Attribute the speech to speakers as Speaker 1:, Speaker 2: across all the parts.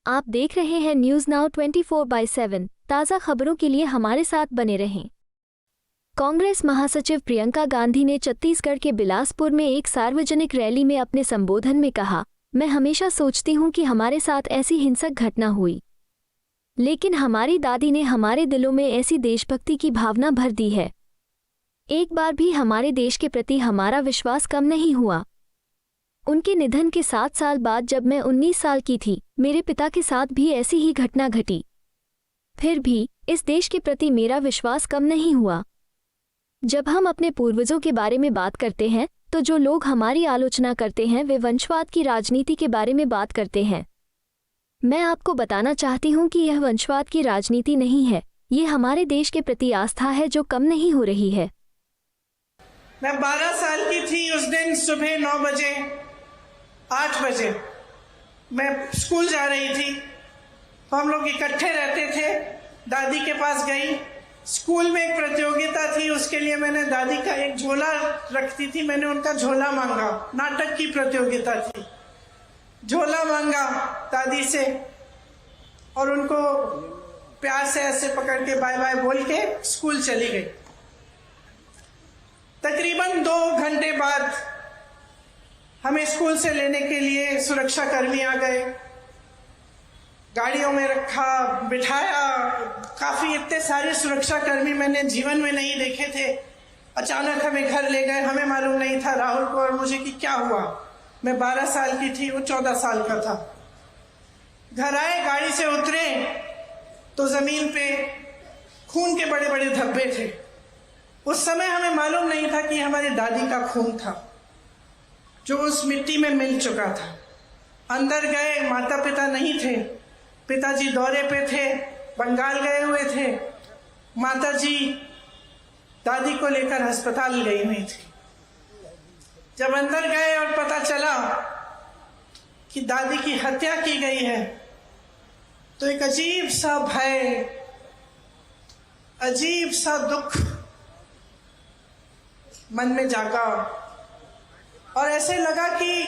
Speaker 1: आप देख रहे हैं न्यूज़ नाउ 24/7। ताज़ा खबरों के लिए हमारे साथ बने रहें। कांग्रेस महासचिव प्रियंका गांधी ने छत्तीसगढ़ के बिलासपुर में एक सार्वजनिक रैली में अपने संबोधन में कहा, मैं हमेशा सोचती हूँ कि हमारे साथ ऐसी हिंसक घटना हुई, लेकिन हमारी दादी ने हमारे दिलों में ऐसी देशभक्ति की भावना भर दी है। एक बार भी हमारे देश के प्रति हमारा विश्वास कम नहीं हुआ। उनके निधन के 7 साल बाद जब मैं 19 साल की थी, मेरे पिता के साथ भी ऐसी ही घटना घटी। फिर भी इस देश के प्रति मेरा विश्वास कम नहीं हुआ। जब हम अपने पूर्वजों के बारे में बात करते हैं तो जो लोग हमारी आलोचना करते हैं वे वंशवाद की राजनीति के बारे में बात करते हैं। मैं आपको बताना चाहती हूँ कि यह वंशवाद की राजनीति नहीं है, ये हमारे देश के प्रति आस्था है जो कम नहीं हो रही है।
Speaker 2: मैं 12 साल की थी। उस दिन सुबह 9 बजे 8 बजे मैं स्कूल जा रही थी, तो हम लोग इकट्ठे रहते थे। दादी के पास गई। स्कूल में एक प्रतियोगिता थी, उसके लिए मैंने दादी का एक झोला रखती थी, मैंने उनका झोला मांगा। नाटक की प्रतियोगिता थी। झोला मांगा दादी से और उनको प्यार से ऐसे पकड़ के बाय बाय बोल के स्कूल चली गई। तकरीबन 2 घंटे बाद हमें स्कूल से लेने के लिए सुरक्षा कर्मी आ गए। गाड़ियों में रखा, बिठाया। काफी इतने सारे सुरक्षा कर्मी मैंने जीवन में नहीं देखे थे। अचानक हमें घर ले गए। हमें मालूम नहीं था, राहुल को और मुझे, कि क्या हुआ। मैं 12 साल की थी, वो 14 साल का था। घर आए, गाड़ी से उतरे तो जमीन पे खून के बड़े बड़े धब्बे थे। उस समय हमें मालूम नहीं था कि हमारी दादी का खून था जो उस मिट्टी में मिल चुका था। अंदर गए, माता पिता नहीं थे। पिताजी दौरे पे थे, बंगाल गए हुए थे। माताजी दादी को लेकर अस्पताल गई हुई थी। जब अंदर गए और पता चला कि दादी की हत्या की गई है तो एक अजीब सा भय, अजीब सा दुख मन में जागा और ऐसे लगा कि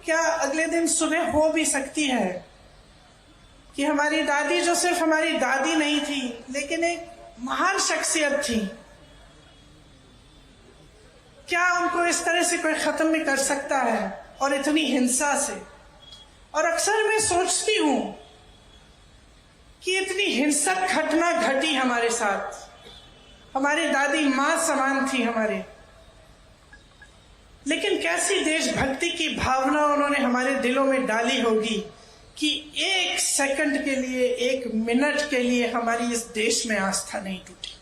Speaker 2: क्या अगले दिन सुबह हो भी सकती है कि हमारी दादी, जो सिर्फ हमारी दादी नहीं थी लेकिन एक महान शख्सियत थी, क्या उनको इस तरह से कोई खत्म भी कर सकता है और इतनी हिंसा से। और अक्सर मैं सोचती हूं कि इतनी हिंसक घटना घटी हमारे साथ। हमारी दादी मां समान थी हमारे, लेकिन कैसी देशभक्ति की भावना उन्होंने हमारे दिलों में डाली होगी कि 1 सेकंड के लिए, 1 मिनट के लिए हमारी इस देश में आस्था नहीं टूटी।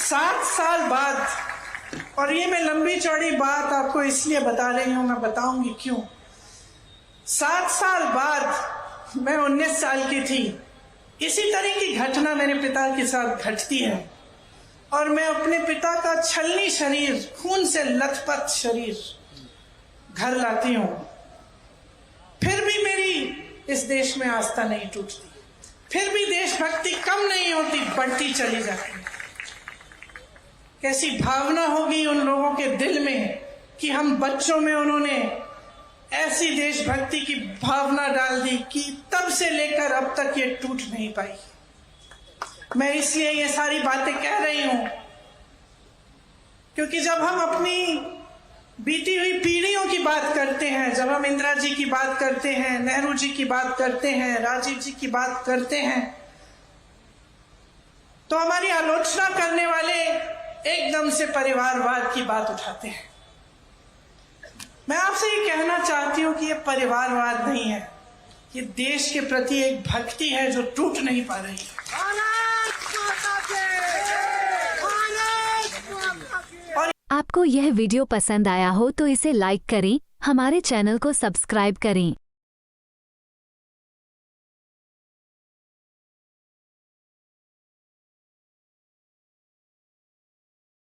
Speaker 2: 7 साल बाद, और ये मैं लंबी चौड़ी बात आपको इसलिए बता रही हूं, मैं बताऊंगी क्यों। 7 साल बाद मैं 19 साल की थी, इसी तरह की घटना मेरे पिता के साथ घटती है और मैं अपने पिता का छलनी शरीर, खून से लथपथ शरीर घर लाती हूं। फिर भी मेरी इस देश में आस्था नहीं टूटती, फिर भी देशभक्ति कम नहीं होती, बढ़ती चली जाती। कैसी भावना होगी उन लोगों के दिल में कि हम बच्चों में उन्होंने ऐसी देशभक्ति की भावना डाल दी कि तब से लेकर अब तक ये टूट नहीं पाई। मैं इसलिए ये सारी बातें कह रही हूं क्योंकि जब हम अपनी बीती हुई पीढ़ियों की बात करते हैं, जब हम इंदिरा जी की बात करते हैं, नेहरू जी की बात करते हैं, राजीव जी की बात करते हैं, तो हमारी आलोचना करने वाले एकदम से परिवारवाद की बात उठाते हैं। मैं आपसे ये कहना चाहती हूं कि ये परिवारवाद नहीं है, ये देश के प्रति एक भक्ति है जो टूट नहीं पा रही है।
Speaker 1: आपको यह वीडियो पसंद आया हो तो इसे लाइक करें, हमारे चैनल को सब्सक्राइब करें।